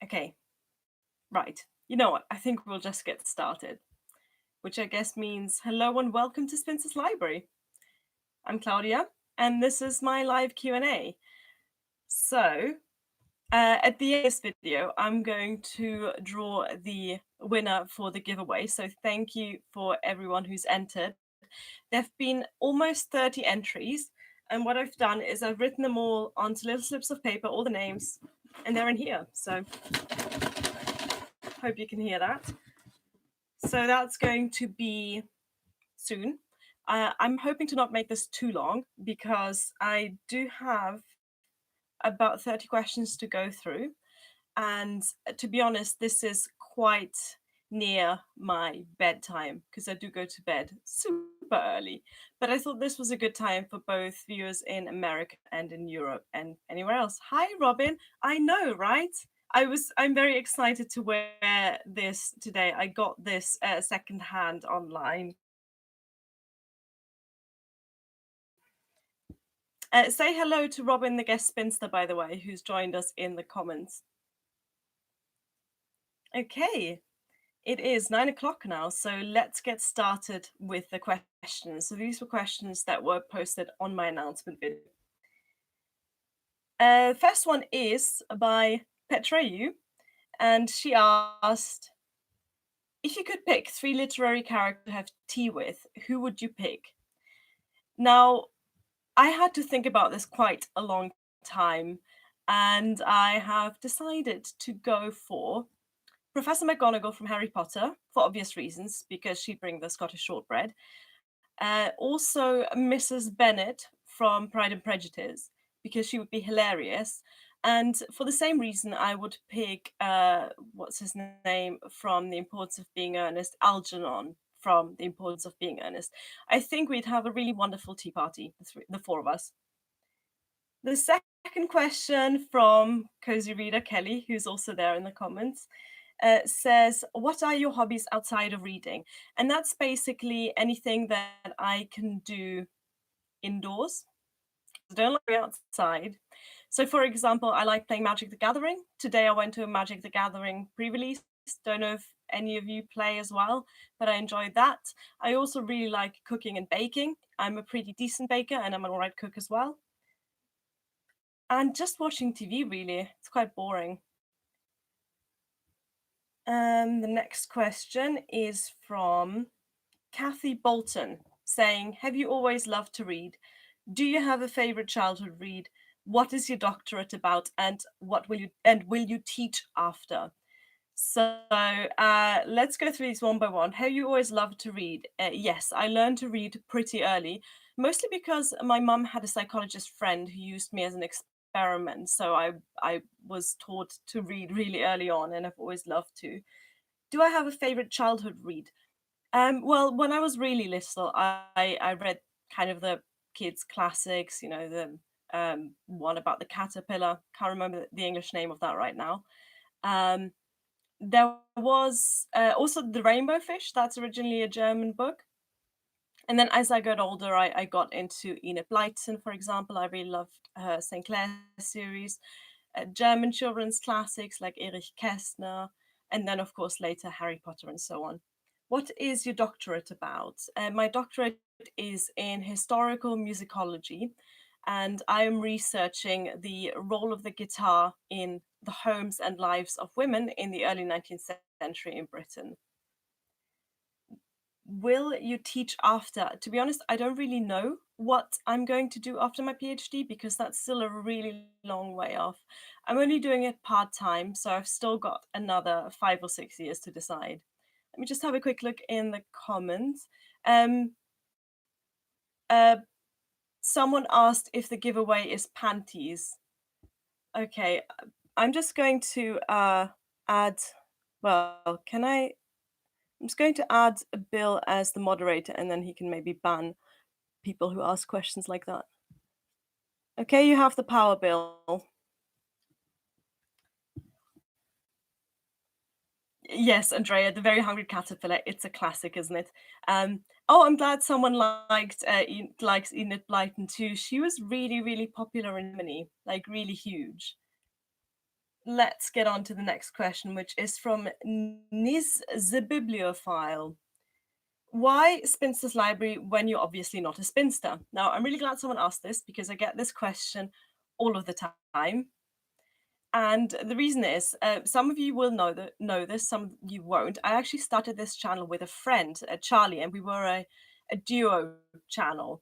Okay, right. You know what? I think we'll just get started, which I guess means hello and welcome to Spencer's Library. I'm Claudia, and this is my live Q&A. So, at the end of this video, I'm going to draw the winner for the giveaway. So thank you for everyone who's entered. There have been almost 30 entries, and what I've done is I've written them all onto little slips of paper, all the names, and they're in here. So hope you can hear that. So that's going to be soon. I'm hoping to not make this too long because I do have about 30 questions to go through. And to be honest, this is quite near my bedtime because I do go to bed super early. But I thought this was a good time for both viewers in America and in Europe and anywhere else. Hi, Robin. I know, right? I'm very excited to wear this today. I got this secondhand online. Say hello to Robin, the guest spinster, by the way, who's joined us in the comments. Okay, it is 9 o'clock now, so let's get started with the questions. So these were questions that were posted on my announcement video. First one is by Petreyu, and she asked, if you could pick 3 literary characters to have tea with, who would you pick? Now, I had to think about this quite a long time, and I have decided to go for Professor McGonagall from Harry Potter, for obvious reasons, because she'd bring the Scottish shortbread. Also, Mrs. Bennet from Pride and Prejudice, because she would be hilarious. And for the same reason, I would pick, what's his name, from The Importance of Being Earnest, Algernon from The Importance of Being Earnest. I think we'd have a really wonderful tea party, the 4 of us. The second question from Cozy Reader Kelly, who's also there in the comments, says, what are your hobbies outside of reading? And that's basically anything that I can do indoors. I don't like going outside. So for example, I like playing Magic the Gathering. Today I went to a Magic the Gathering pre-release. Don't know if any of you play as well, but I enjoyed that. I also really like cooking and baking. I'm a pretty decent baker and I'm an alright cook as well. And just watching TV, really. It's quite boring. The next question is from Kathy Bolton, saying, have you always loved to read? Do you have a favorite childhood read? What is your doctorate about, and will you teach after? So let's go through these one by one. Have you always loved to read? Yes, I learned to read pretty early, mostly because my mum had a psychologist friend who used me as an experiment. So I was taught to read really early on, and I've always loved to. Do I have a favorite childhood read? Well, when I was really little, I read kind of the kids' classics, you know, the one about the caterpillar. Can't remember the English name of that right now. There was also The Rainbow Fish. That's originally a German book. And then as I got older, I got into Enid Blyton, for example. I really loved her St. Clair series. German children's classics like Erich Kästner, and then, of course, later Harry Potter and so on. What is your doctorate about? My doctorate is in historical musicology, and I am researching the role of the guitar in the homes and lives of women in the early 19th century in Britain. Will you teach after? To be honest, I don't really know what I'm going to do after my PhD because that's still a really long way off. I'm only doing it part-time, so I've still got another 5 or 6 years to decide. Let me just have a quick look in the comments. Someone asked if the giveaway is panties. Okay, I'm just going to add, well, I'm just going to add Bill as the moderator, and then he can maybe ban people who ask questions like that. Okay, you have the power, Bill. Yes, Andrea, The Very Hungry Caterpillar. It's a classic, isn't it? Oh, I'm glad someone likes Enid Blyton too. She was really, really popular in Germany, like really huge. let's get on to the next question, which is from Nis the Bibliophile. Why Spinster's Library when you're obviously not a spinster? Now, I'm really glad someone asked this because I get this question all of the time. And the reason is, some of you will know this, some of you won't. I actually started this channel with a friend, Charlie, and we were a duo channel.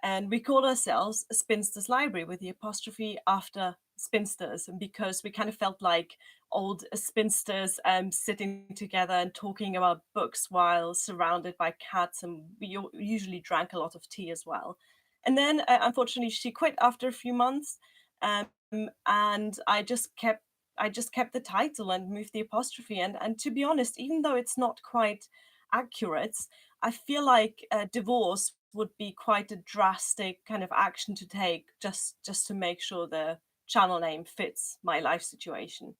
And we called ourselves Spinster's Library with the apostrophe after spinsters, and because we kind of felt like old spinsters sitting together and talking about books while surrounded by cats, and we usually drank a lot of tea as well. And then unfortunately she quit after a few months, um, and I just kept the title and moved the apostrophe. And to be honest, even though it's not quite accurate, I feel like divorce would be quite a drastic kind of action to take just to make sure the channel name fits my life situation.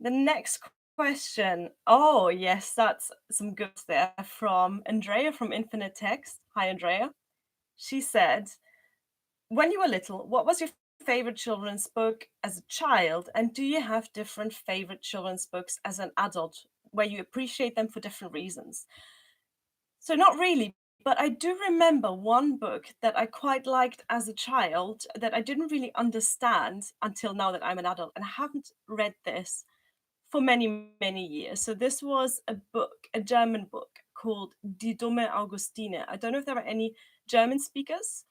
The next question. Oh, yes, that's some good there from Andrea from Infinite Text. Hi, Andrea. She said, when you were little, what was your favorite children's book as a child? And do you have different favorite children's books as an adult where you appreciate them for different reasons? So not really, but I do remember one book that I quite liked as a child that I didn't really understand until now that I'm an adult, and I haven't read this for many, many years. So this was a book, a German book called Die dumme Augustine. I don't know if there are any German speakers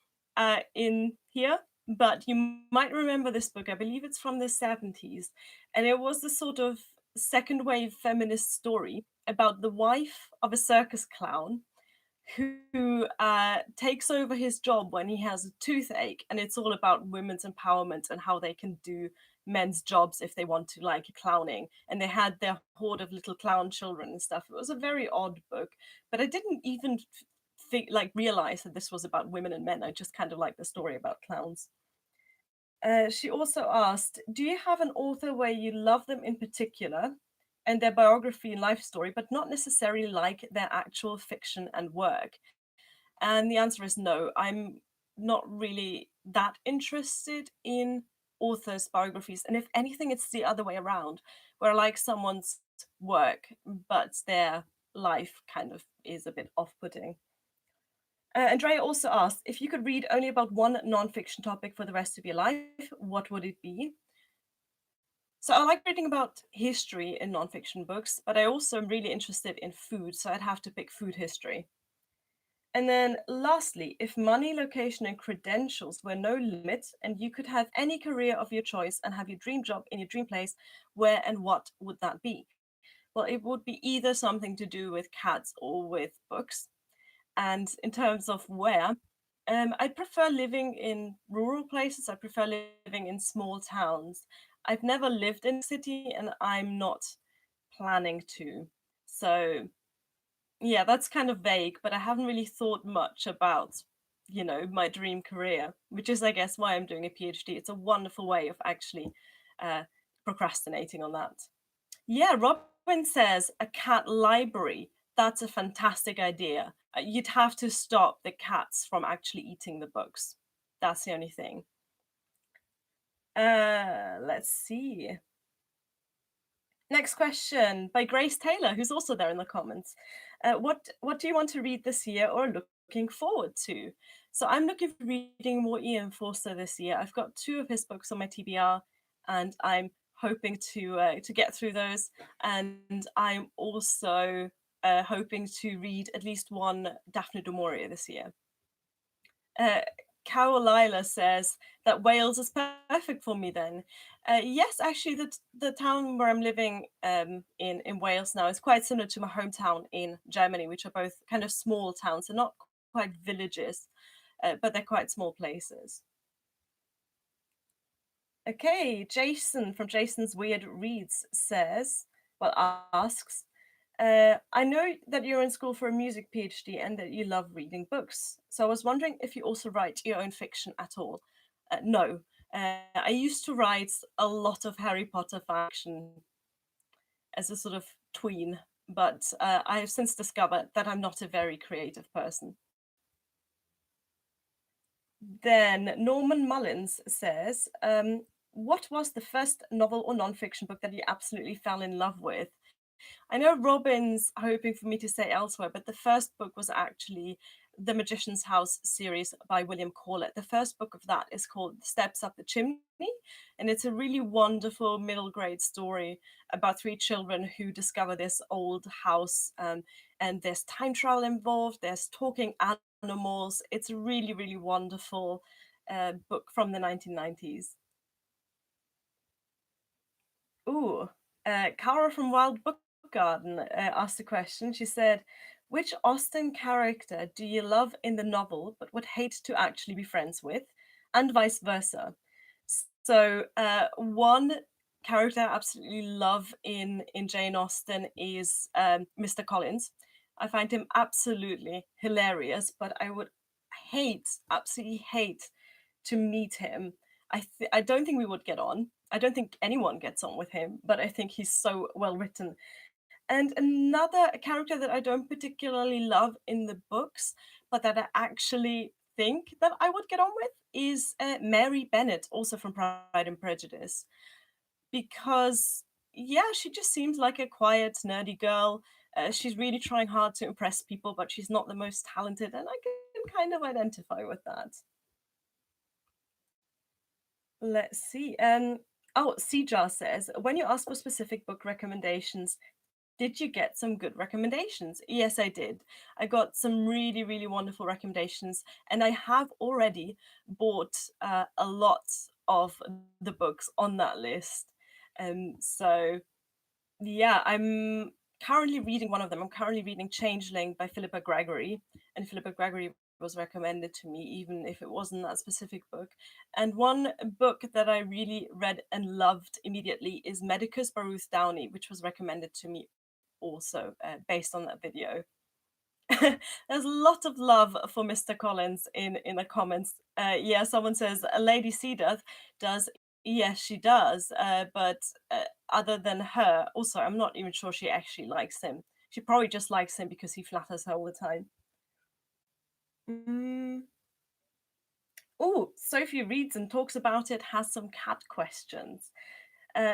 in here, but you might remember this book. I believe it's from the 70s, and it was the sort of second wave feminist story about the wife of a circus clown who takes over his job when he has a toothache, and it's all about women's empowerment and how they can do men's jobs if they want to, like clowning. And they had their horde of little clown children and stuff. It was a very odd book, but I didn't even think like realize that this was about women and men. I just kind of like the story about clowns. She also asked, do you have an author where you love them in particular and their biography and life story, but not necessarily like their actual fiction and work? And the answer is no. I'm not really that interested in authors' biographies. And if anything, it's the other way around, where I like someone's work, but their life kind of is a bit off putting. Andrea also asked, if you could read only about one nonfiction topic for the rest of your life, what would it be? So I like reading about history in nonfiction books, but I also am really interested in food, so I'd have to pick food history. And then lastly, if money, location, and credentials were no limit, and you could have any career of your choice and have your dream job in your dream place, where and what would that be? Well, it would be either something to do with cats or with books. And in terms of where, I prefer living in rural places. I prefer living in small towns. I've never lived in a city and I'm not planning to. So yeah, that's kind of vague, but I haven't really thought much about, my dream career, which is, I guess, why I'm doing a PhD. It's a wonderful way of actually uh, procrastinating on that. Yeah, Robin says a cat library. That's a fantastic idea. You'd have to stop the cats from actually eating the books. That's the only thing. Let's see. Next question by Grace Taylor, who's also there in the comments. What do you want to read this year or looking forward to? So I'm looking for reading more Ian Forster this year. I've got two of his books on my TBR, and I'm hoping to get through those. And I'm also hoping to read at least one Daphne du Maurier this year. Carolina says that Wales is perfect for me then. Yes, actually, the town where I'm living in Wales now is quite similar to my hometown in Germany, which are both kind of small towns, and not quite villages, but they're quite small places. Okay, Jason from Jason's Weird Reads asks, I know that you're in school for a music PhD and that you love reading books. So I was wondering if you also write your own fiction at all. No. I used to write a lot of Harry Potter fiction as a sort of tween, but I have since discovered that I'm not a very creative person. Then Norman Mullins says, what was the first novel or nonfiction book that you absolutely fell in love with? I know Robin's hoping for me to say elsewhere, but the first book was actually the Magician's House series by William Corlett. The first book of that is called Steps Up the Chimney, and it's a really wonderful middle grade story about three children who discover this old house. And there's time travel involved, there's talking animals. It's a really, really wonderful book from the 1990s. Ooh, Cara from Wild Book Garden asked a question. She said, "Which Austen character do you love in the novel but would hate to actually be friends with, and vice versa?" So, one character I absolutely love in Jane Austen is Mr. Collins. I find him absolutely hilarious, but I would absolutely hate to meet him. I don't think we would get on. I don't think anyone gets on with him, but I think he's so well written. And another character that I don't particularly love in the books, but that I actually think that I would get on with is Mary Bennet, also from Pride and Prejudice, because yeah, she just seems like a quiet, nerdy girl. She's really trying hard to impress people, but she's not the most talented, and I can kind of identify with that. Let's see. Oh, Sejar says, when you asked for specific book recommendations, did you get some good recommendations? Yes, I did. I got some really, really wonderful recommendations, and I have already bought a lot of the books on that list. So yeah, I'm currently reading one of them. I'm currently reading Changeling by Philippa Gregory, and Philippa Gregory was recommended to me, even if it wasn't that specific book. And one book that I really read and loved immediately is Medicus by Ruth Downey, which was recommended to me also based on that video. There's a lot of love for Mr. Collins in the comments. Yeah, someone says Lady Seadoth does. Yes, she does. But other than her, also, I'm not even sure she actually likes him. She probably just likes him because he flatters her all the time. Mm. Oh, Sophie reads and talks about it, has some cat questions.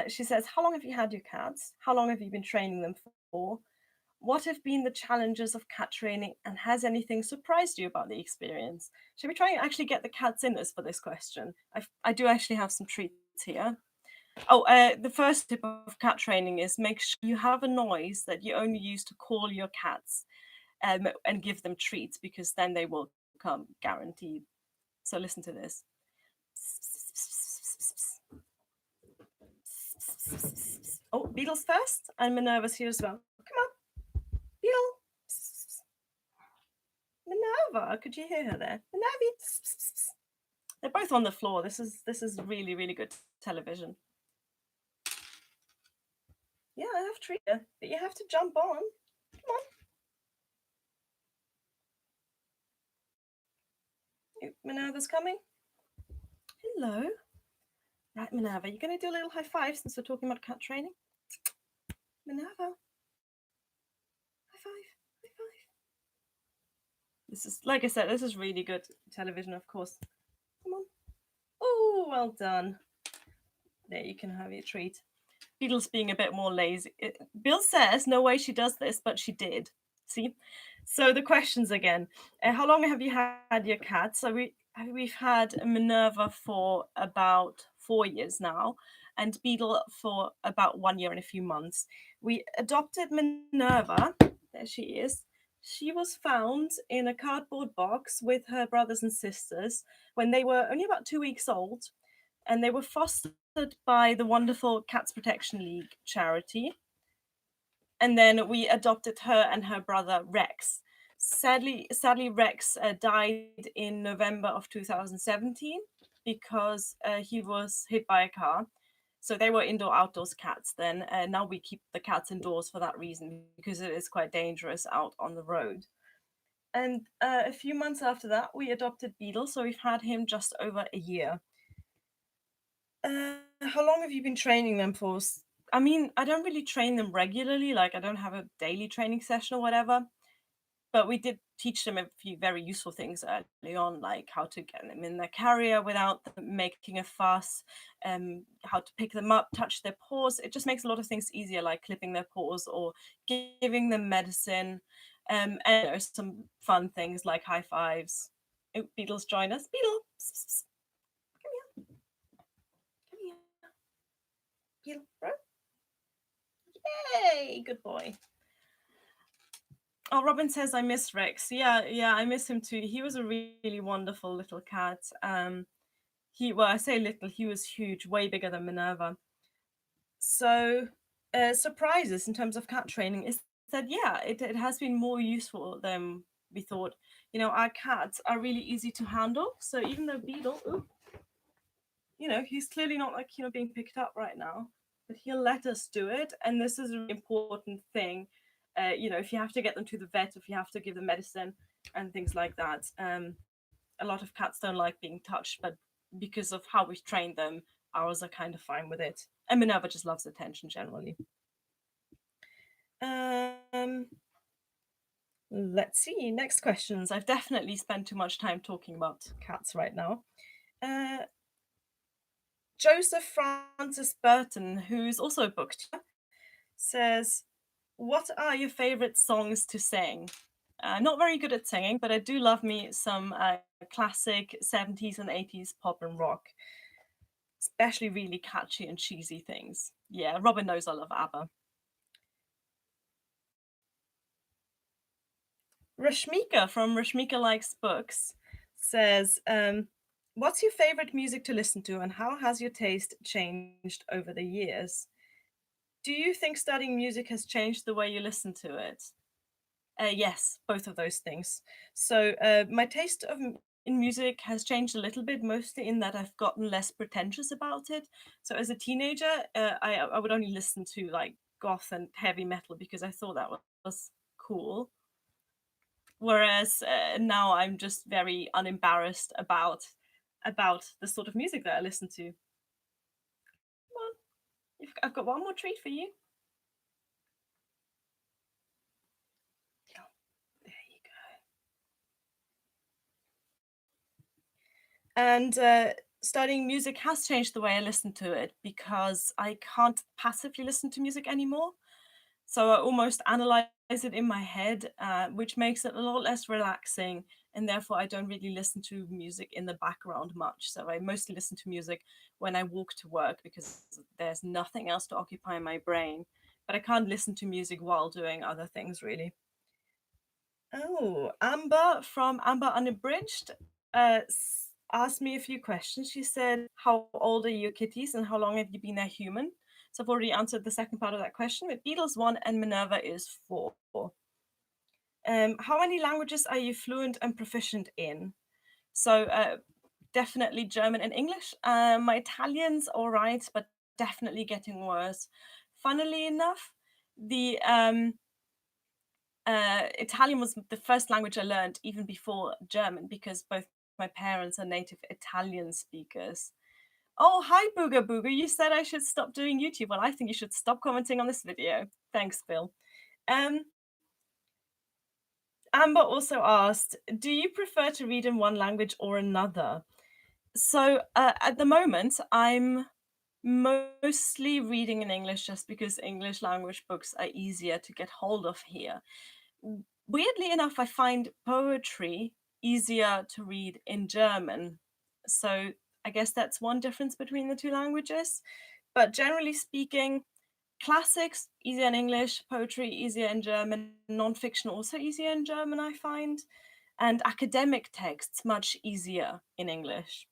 She says, how long have you had your cats? How long have you been training them for? What have been the challenges of cat training, and has anything surprised you about the experience? Should we try and actually get the cats in this for this question? I do actually have some treats here. Oh, the first tip of cat training is make sure you have a noise that you only use to call your cats and give them treats, because then they will come guaranteed. So listen to this. Oh, Beetle's first, and Minerva's here as well. Come on, Beetle. Minerva, could you hear her there? Minerva. They're both on the floor. This is really, really good television. Yeah, I have Trina, but you have to jump on. Come on. Minerva's coming. Hello. Right, Minerva, you're going to do a little high five since we're talking about cat training. Minerva. High five. High five. This is, like I said, this is really good television, of course. Come on. Oh, well done. There, you can have your treat. Beetle's being a bit more lazy. Bill says, no way she does this, but she did. See? So the questions again. How long have you had your cat? So we've had Minerva for about 4 years now, and Beetle for about 1 year and a few months. We adopted Minerva. There she is. She was found in a cardboard box with her brothers and sisters when they were only about 2 weeks old, and they were fostered by the wonderful Cats Protection League charity. And then we adopted her and her brother Rex. Sadly, Rex died in November of 2017 because he was hit by a car. So they were indoor outdoors cats then. Now we keep the cats indoors for that reason, because it is quite dangerous out on the road. And a few months after that, we adopted Beetle. So we've had him just over a year. How long have you been training them for? I mean, I don't really train them regularly. Like, I don't have a daily training session or whatever. But we did teach them a few very useful things early on, like how to get them in their carrier without them making a fuss, how to pick them up, touch their paws. It just makes a lot of things easier, like clipping their paws or giving them medicine, and some fun things like high fives. Oh, Beetles join us. Beetle, psst, psst, psst. Come here, come here. Beetle, bro. Yay, good boy. Oh, Robin says I miss Rex. Yeah, yeah, I miss him too. He was a really wonderful little cat. Well, I say little, he was huge, way bigger than Minerva. So, surprises in terms of cat training is that, yeah, it has been more useful than we thought. Our cats are really easy to handle. So even though Beetle, ooh, he's clearly not like, being picked up right now, but he'll let us do it. And this is a really important thing. If you have to get them to the vet, if you have to give them medicine and things like that, a lot of cats don't like being touched, but because of how we've trained them, ours are kind of fine with it. And Minerva just loves attention generally. Let's see. Next questions. I've definitely spent too much time talking about cats right now. Joseph Francis Burton, who's also a book teacher, says, "What are your favorite songs to sing?" I'm not very good at singing, but I do love me some classic 70s and 80s pop and rock, especially really catchy and cheesy things. Yeah, Robin knows I love ABBA. Rashmika from Rashmika Likes Books says, "What's your favorite music to listen to, and how has your taste changed over the years? Do you think studying music has changed the way you listen to it?" Yes, both of those things. So my taste in music has changed a little bit, mostly in that I've gotten less pretentious about it. So as a teenager, I would only listen to like goth and heavy metal because I thought that was cool. Whereas now I'm just very unembarrassed about the sort of music that I listen to. Come on, I've got one more treat for you. There you go. And studying music has changed the way I listen to it because I can't passively listen to music anymore. So I almost analyze it in my head, which makes it a lot less relaxing. And therefore, I don't really listen to music in the background much. So I mostly listen to music when I walk to work because there's nothing else to occupy my brain. But I can't listen to music while doing other things, really. Oh, Amber from Amber Unabridged asked me a few questions. She said, "How old are your kitties and how long have you been a human?" So I've already answered the second part of that question. With Beetle's 1 and Minerva is 4. How many languages are you fluent and proficient in? So definitely German and English. My Italian's all right, but definitely getting worse. Funnily enough, the Italian was the first language I learned even before German because both my parents are native Italian speakers. Oh, hi, Booga Booga. You said I should stop doing YouTube. Well, I think you should stop commenting on this video. Thanks, Bill. Um, Amber also asked, "Do you prefer to read in one language or another?" So at the moment, I'm mostly reading in English just because English language books are easier to get hold of here. Weirdly enough, I find poetry easier to read in German. So I guess that's one difference between the two languages. But generally speaking, classics easier in English, poetry easier in German, nonfiction also easier in German, I find, and academic texts much easier in English.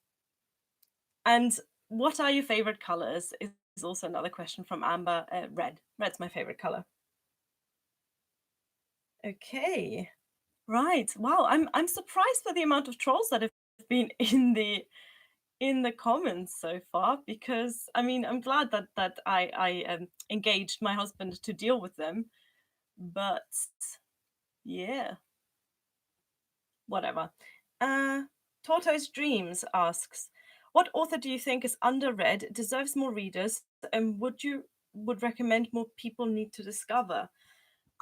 And what are your favorite colors? Is also another question from Amber. Red. Red's my favorite color. Okay. Right. Wow. I'm surprised by the amount of trolls that have been in the comments so far because I mean I'm glad that I engaged my husband to deal with them, but yeah, whatever. Uh, Tortoise Dreams asks, "What author do you think is underread, deserves more readers, and would recommend more people need to discover?"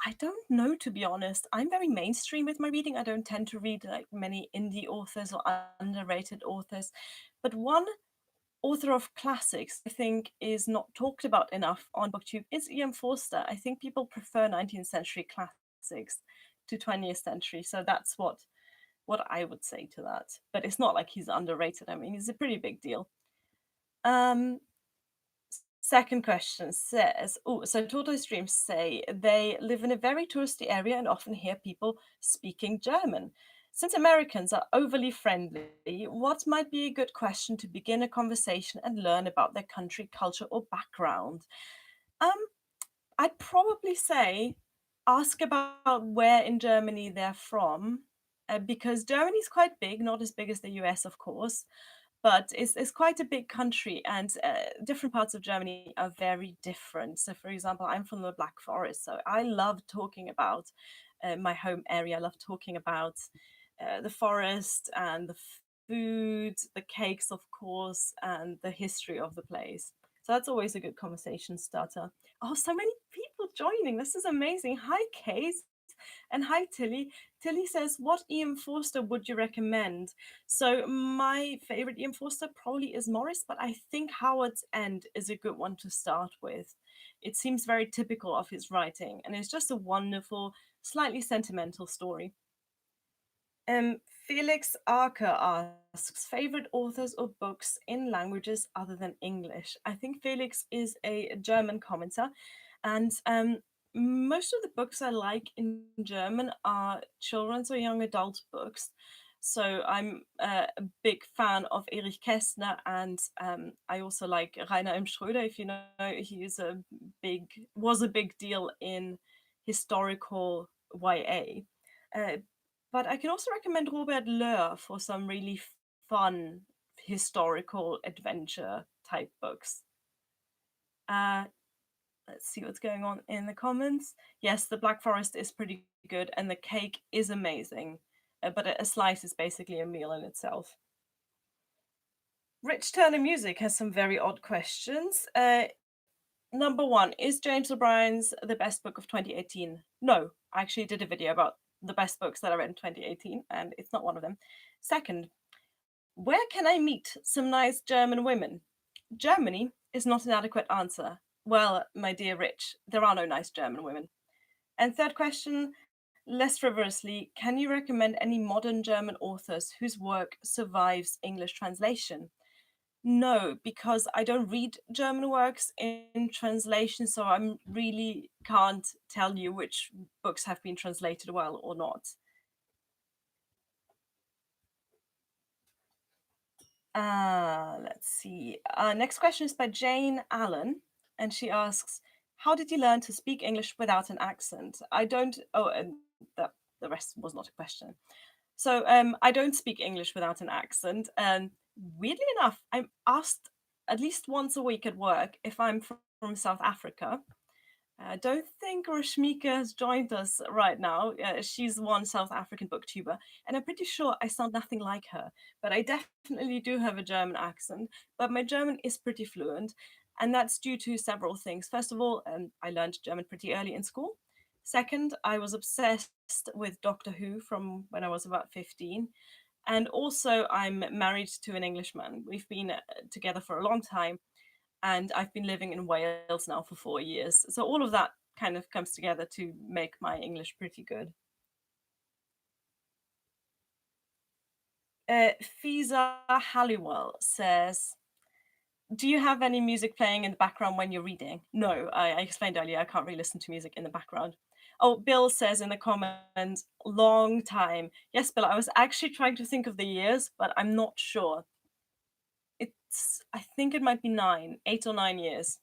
I don't know, to be honest. I'm very mainstream with my reading. I don't tend to read like many indie authors or underrated authors. But one author of classics I think is not talked about enough on BookTube is Ian Forster. I think people prefer 19th century classics to 20th century. So that's what I would say to that. But it's not like he's underrated. I mean, he's a pretty big deal. Um, Second question says, oh, so Tortoise Streams say they live in a very touristy area and often hear people speaking German. Since Americans are overly friendly, what might be a good question to begin a conversation and learn about their country, culture, or background? Um, I'd probably say ask about where in Germany they're from, because Germany's quite big, not as big as the US, of course, but it's quite a big country, and different parts of Germany are very different. So, for example, I'm from the Black Forest, so I love talking about my home area. I love talking about the forest and the food, the cakes, of course, and the history of the place. So that's always a good conversation starter. Oh, so many people joining. This is amazing. Hi, Kate. And hi, Tilly. Tilly says, what Ian Forster would you recommend? So, my favorite Ian Forster probably is Morris, but I think Howard's End is a good one to start with. It seems very typical of his writing, and it's just a wonderful, slightly sentimental story. Felix Arker asks favorite authors or books in languages other than English. I think Felix is a German commenter, and most of the books I like in German are children's or young adult books. So I'm a big fan of Erich Kästner, and I also like Rainer M. Schröder. If you know, he is big was a big deal in historical YA. Uh, but I can also recommend Robert Löhr for some really fun historical adventure type books. Uh, let's see what's going on in the comments. Yes, the Black Forest is pretty good, and the cake is amazing. But a slice is basically a meal in itself. Rich Turner Music has some very odd questions. Number one, is James O'Brien's the best book of 2018? No, I actually did a video about the best books that I read in 2018, and it's not one of them. Second, where can I meet some nice German women? Germany is not an adequate answer. Well, my dear Rich, there are no nice German women. And third question, less frivolously, can you recommend any modern German authors whose work survives English translation? No, because I don't read German works in translation, so I'm really can't tell you which books have been translated well or not. Let's see. Next question is by Jane Allen, and she asks, "How did you learn to speak English without an accent?" I don't. Oh, and the rest was not a question. So I don't speak English without an accent. And weirdly enough, I'm asked at least once a week at work if I'm from South Africa. I don't think Rashmika has joined us right now. She's one South African booktuber, and I'm pretty sure I sound nothing like her. But I definitely do have a German accent, but my German is pretty fluent, and that's due to several things. First of all, I learned German pretty early in school. Second, I was obsessed with Doctor Who from when I was about 15. And also, I'm married to an Englishman. We've been together for a long time, and I've been living in Wales now for 4 years. So all of that kind of comes together to make my English pretty good. Fiza Halliwell says, "Do you have any music playing in the background when you're reading?" No, I explained earlier I can't really listen to music in the background. Oh, Bill says in the comments, "Long time." Yes, Bill, I was actually trying to think of the years, but I'm not sure. I think it might be 8 or 9 years.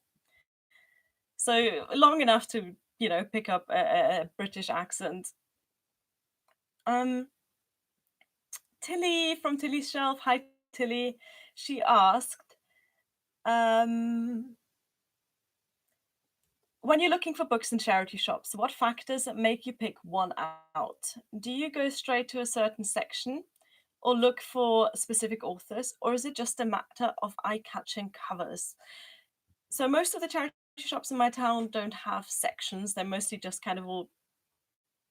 So long enough to, pick up a British accent. Um, Tilly from Tilly's Shelf. Hi, Tilly. She asked, um, when you're looking for books in charity shops, what factors make you pick one out? Do you go straight to a certain section or look for specific authors, or is it just a matter of eye-catching covers? So most of the charity shops in my town don't have sections. They're mostly just kind of all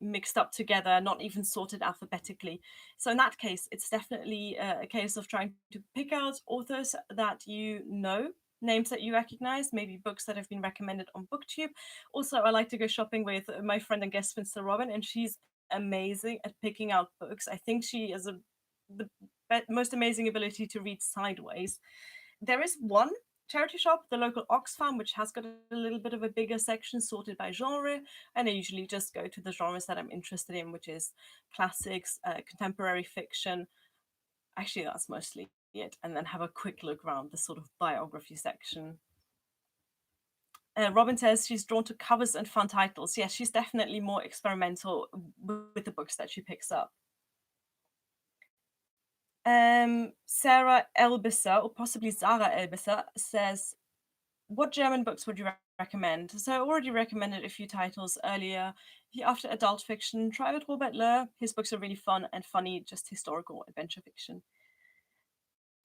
mixed up together, not even sorted alphabetically. So in that case, it's definitely a case of trying to pick out authors that you know, names that you recognize, maybe books that have been recommended on BookTube. Also, I like to go shopping with my friend and guest spinster Robin, and she's amazing at picking out books. I think she has the most amazing ability to read sideways. There is one charity shop, the local Oxfam, which has got a little bit of a bigger section sorted by genre, and I usually just go to the genres that I'm interested in, which is classics, contemporary fiction. Actually, that's mostly it, and then have a quick look around the sort of biography section. Robin says she's drawn to covers and fun titles. Yes, she's definitely more experimental with the books that she picks up. Sarah Elbisser, or possibly Zara Elbisser, says, what German books would you recommend? So I already recommended a few titles earlier. After adult fiction, try with Robert Löhr. His books are really fun and funny, just historical adventure fiction.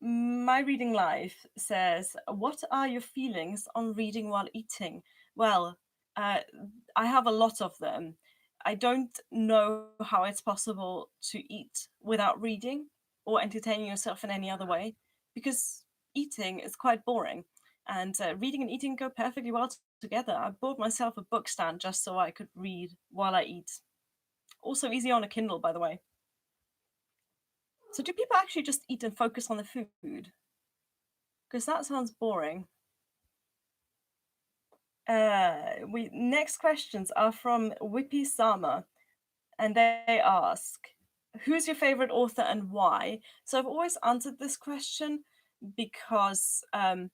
My Reading Life says, what are your feelings on reading while eating? Well, uh, I have a lot of them. I don't know how it's possible to eat without reading or entertaining yourself in any other way, because eating is quite boring. And reading and eating go perfectly well together. I bought myself a book stand just so I could read while I eat. Also easy on a Kindle, by the way. So do people actually just eat and focus on the food? Because that sounds boring. We next questions are from Whippy Sama, and they ask, "Who's your favorite author and why?" So I've always answered this question because, I've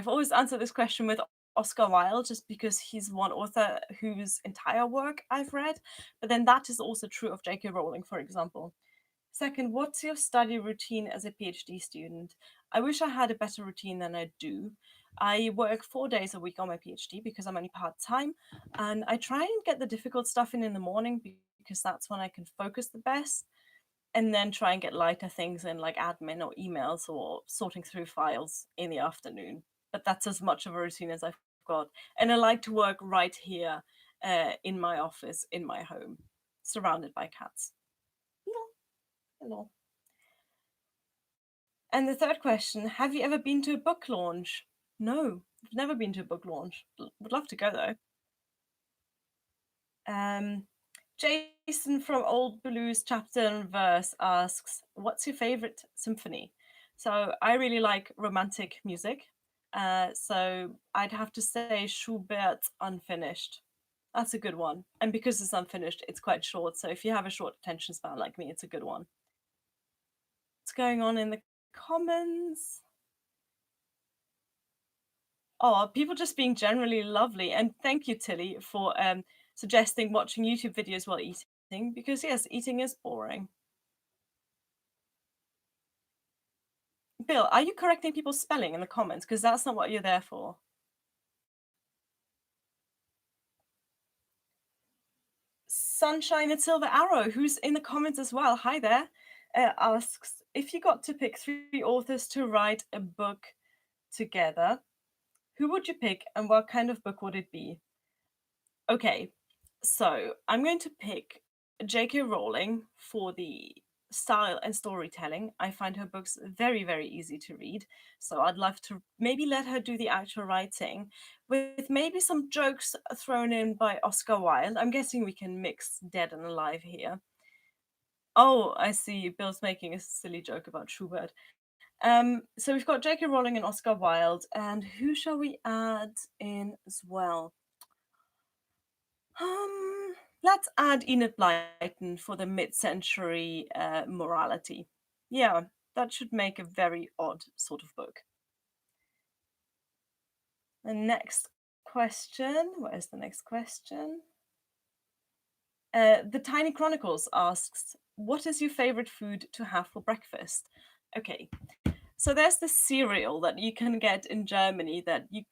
always answered this question with Oscar Wilde, just because he's one author whose entire work I've read. But then that is also true of J.K. Rowling, for example. Second, what's your study routine as a PhD student? I wish I had a better routine than I do. I work 4 days a week on my PhD because I'm only part time, and I try and get the difficult stuff in the morning because that's when I can focus the best, and then try and get lighter things in like admin or emails or sorting through files in the afternoon. But that's as much of a routine as I've got, and I like to work right here in my office, in my home, surrounded by cats. Hello, hello. And the third question, have you ever been to a book launch? No, I've never been to a book launch. Would love to go though. Um, Jason from Old Blues Chapter and Verse asks, what's your favorite symphony? So I really like romantic music. So I'd have to say Schubert's Unfinished. That's a good one. And because it's unfinished, it's quite short. So if you have a short attention span like me, it's a good one. What's going on in the comments? Oh, people just being generally lovely. And thank you, Tilly, for suggesting watching YouTube videos while eating, because yes, eating is boring. Bill, are you correcting people's spelling in the comments? Because that's not what you're there for. Sunshine and Silver Arrow, who's in the comments as well, hi there, asks, if you got to pick 3 authors to write a book together, who would you pick and what kind of book would it be? Okay, so I'm going to pick J.K. Rowling for the style and storytelling. I find her books very, very easy to read. So I'd love to maybe let her do the actual writing with maybe some jokes thrown in by Oscar Wilde. I'm guessing we can mix dead and alive here. Oh, I see. Bill's making a silly joke about Schubert. So we've got J.K. Rowling and Oscar Wilde, and who shall we add in as well? Um, let's add Enid Blyton for the mid-century morality. Yeah, that should make a very odd sort of book. The next question. Where's the next question? The Tiny Chronicles asks, what is your favorite food to have for breakfast? Okay, so there's this cereal that you can get in Germany that you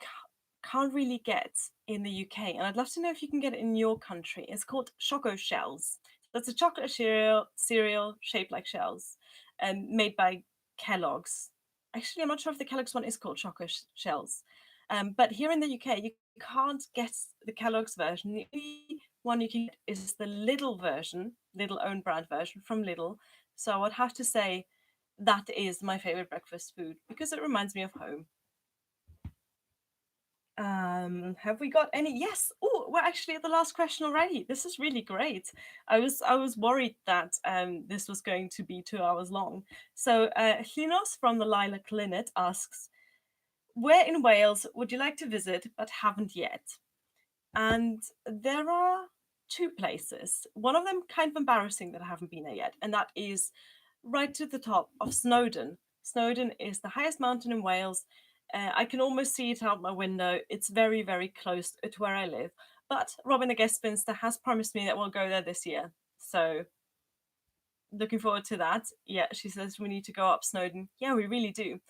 can't really get in the UK, and I'd love to know if you can get it in your country. It's called Choco Shells. That's a chocolate cereal shaped like shells, made by Kellogg's. Actually, I'm not sure if the Kellogg's one is called Choco Shells, but here in the UK, you can't get the Kellogg's version. The one you can get is the Lidl version, Lidl own brand version from Lidl. So I would have to say that is my favorite breakfast food because it reminds me of home. Have we got any? Yes. Oh, we're actually at the last question already. This is really great. I was worried that this was going to be 2 hours long. So Hlinos from the Lilac Linnet asks, where in Wales would you like to visit but haven't yet? And there are two places. One of them kind of embarrassing that I haven't been there yet, and that is right to the top of Snowdon. Snowdon is the highest mountain in Wales. I can almost see it out my window. It's very, very close to where I live. But Robin, the guest spinster, has promised me that we'll go there this year. So looking forward to that. Yeah, she says we need to go up Snowdon. Yeah, we really do.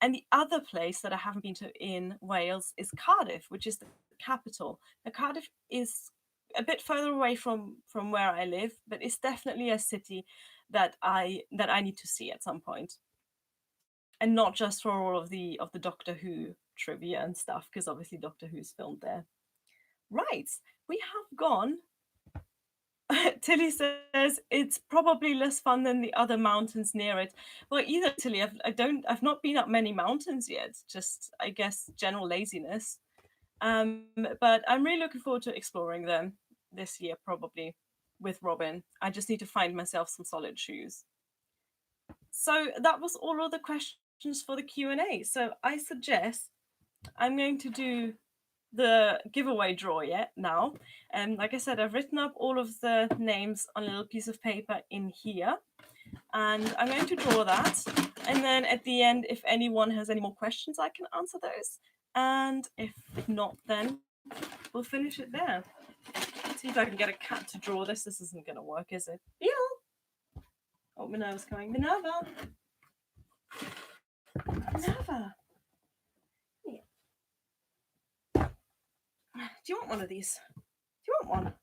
And the other place that I haven't been to in Wales is Cardiff, which is the capital. Now, Cardiff is a bit further away from where I live, but it's definitely a city that I need to see at some point, and not just for all of the Doctor Who trivia and stuff, because obviously Doctor Who's filmed there. Right, we have gone. Tilly says it's probably less fun than the other mountains near it. Well, either Tilly, I've not been up many mountains yet. Just I guess general laziness. Um, but I'm really looking forward to exploring them this year, probably with Robin. I just need to find myself some solid shoes. So that was all of the questions for the Q&A. So I suggest I'm going to do the giveaway draw yet now. And like I said, I've written up all of the names on a little piece of paper in here. And I'm going to draw that. And then at the end, if anyone has any more questions, I can answer those. And if not, then we'll finish it there. Let's see if I can get a cat to draw this. This isn't going to work, is it? Yeah. Oh, Minerva's coming. Minerva. Minerva. Yeah. Do you want one of these? Do you want one?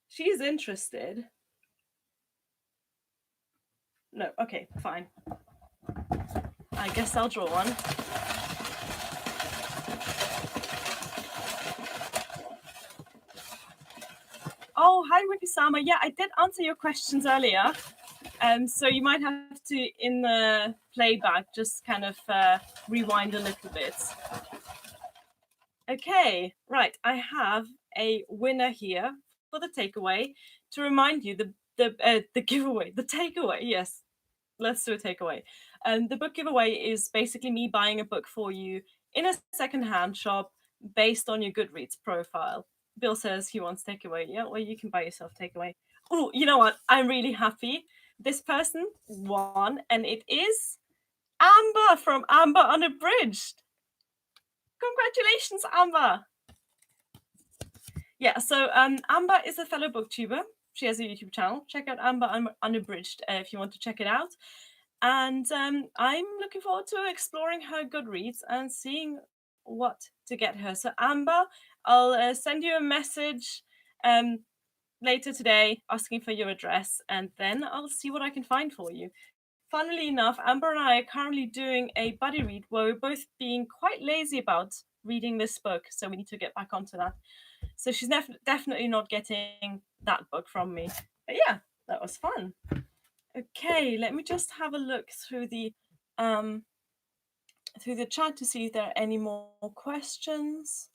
She's interested. No, okay, fine. I guess I'll draw one. Oh, hi, Ricky Sama. Yeah, I did answer your questions earlier. So you might have to, in the playback, just kind of rewind a little bit. Okay, right. I have a winner here for the takeaway. To remind you, the giveaway, the takeaway. Yes, let's do a takeaway. The book giveaway is basically me buying a book for you in a secondhand shop based on your Goodreads profile. Bill says he wants takeaway. Yeah, well, you can buy yourself takeaway. Oh, you know what? I'm really happy. This person won, and it is Amber from Amber Unabridged. Congratulations, Amber. Yeah, so Amber is a fellow booktuber. She has a YouTube channel. Check out Amber Unabridged if you want to check it out. And I'm looking forward to exploring her Goodreads and seeing what to get her. So Amber, I'll send you a message later today asking for your address, and then I'll see what I can find for you. Funnily enough, Amber and I are currently doing a buddy read where we're both being quite lazy about reading this book, so we need to get back onto that. So she's definitely not getting that book from me. But yeah, that was fun. Okay, let me just have a look through the chat to see if there are any more questions.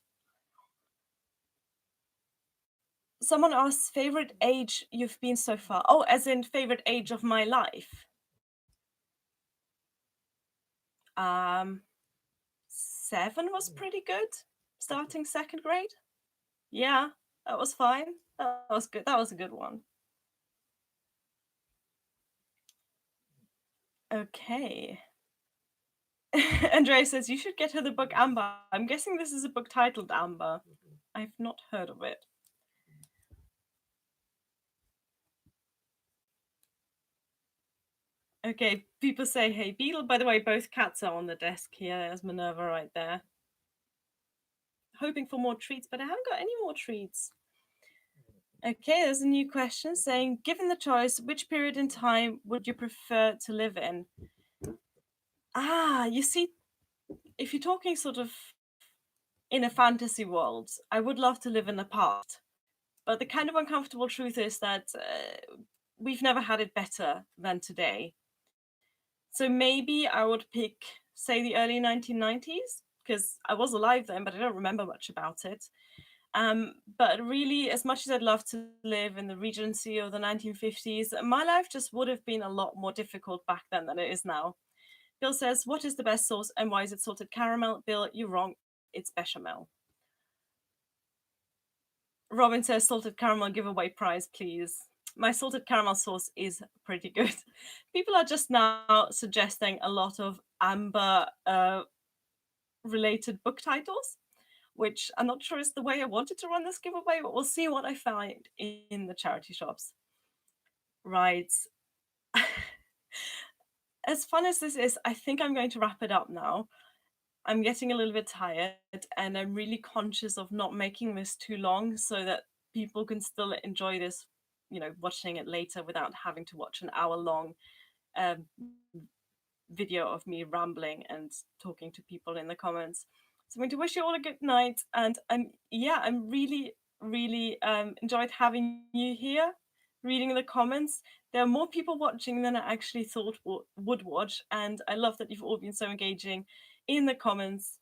Someone asks, favorite age you've been so far? Oh, as in favorite age of my life. 7 was pretty good. Starting 2nd grade. Yeah, that was fine. That was good. That was a good one. Okay. Andrea says you should get her the book Amber. I'm guessing this is a book titled Amber. I've not heard of it. Okay, people say, hey, Beetle. By the way, both cats are on the desk here. There's Minerva right there. Hoping for more treats, but I haven't got any more treats. Okay, there's a new question saying, given the choice, which period in time would you prefer to live in? You see, if you're talking sort of in a fantasy world. I would love to live in the past, but the kind of uncomfortable truth is that we've never had it better than today. So maybe I would pick, say, the early 1990s, because I was alive then, but I don't remember much about it. But really, as much as I'd love to live in the Regency or the 1950s, my life just would have been a lot more difficult back then than it is now. Bill says, "What is the best sauce and why is it salted caramel?" Bill, you're wrong. It's bechamel. Robin says, "Salted caramel giveaway prize, please." My salted caramel sauce is pretty good. People are just now suggesting a lot of Amber related book titles, which I'm not sure is the way I wanted to run this giveaway, but we'll see what I find in the charity shops. Right. As fun as this is, I think I'm going to wrap it up now. I'm getting a little bit tired and I'm really conscious of not making this too long so that people can still enjoy this, watching it later without having to watch an hour long um, video of me rambling and talking to people in the comments. So I'm going to wish you all a good night, and I'm really enjoyed having you here, reading the comments. There are more people watching than I actually thought would watch, and I love that you've all been so engaging in the comments.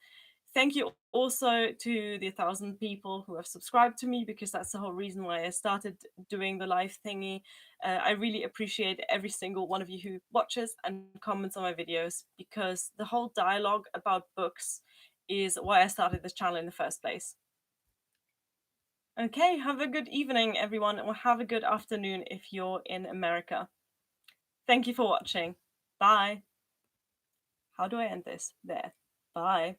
Thank you also to the 1,000 people who have subscribed to me, because that's the whole reason why I started doing the live thingy. I really appreciate every single one of you who watches and comments on my videos, because the whole dialogue about books is why I started this channel in the first place. Okay, have a good evening, everyone, or have a good afternoon if you're in America. Thank you for watching. Bye. How do I end this? There. Bye.